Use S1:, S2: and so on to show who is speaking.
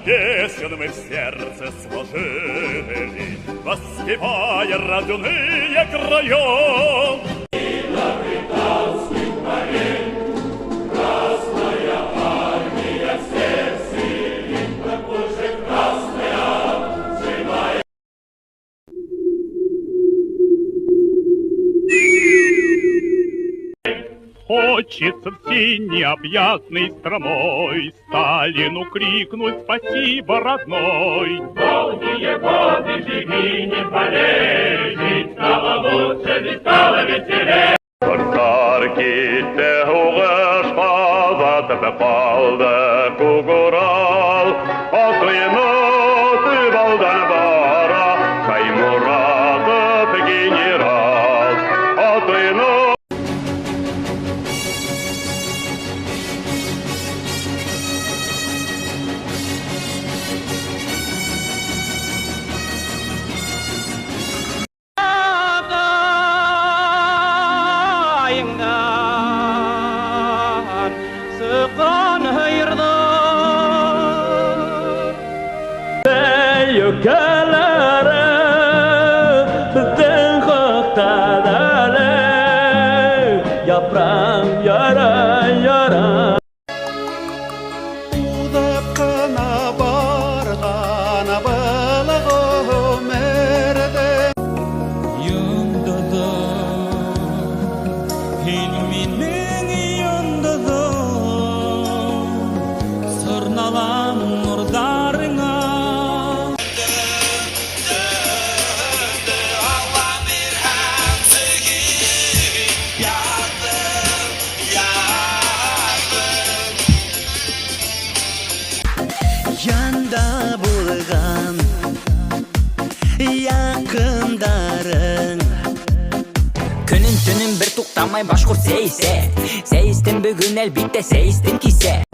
S1: песен мы в сердце сложили, воспевая родные края. И на британских морей Красная Армия всех силит, такой же красная зимая. Хочется всей необъятной страной Сталину крикнуть спасибо, родной. Долгие годы живи, не болей, жить стало лучше, ведь стало веселей. Корсар китте хугаш казатып калды кугурал, Атыйны тыбалдан бара, Шаймуратов генерал. Атыйны ülkelere bizden hıktaları yaprağım yara yara.
S2: Udakana bargana balığı merde
S3: Yanında da ilminin yanında da sırnalan nurdarına.
S4: Yanda bulgan yakındarın Күнүн түнүн бир туктамай башкурт сейсе Сейистин бүгүн элбетте сейистин кисе.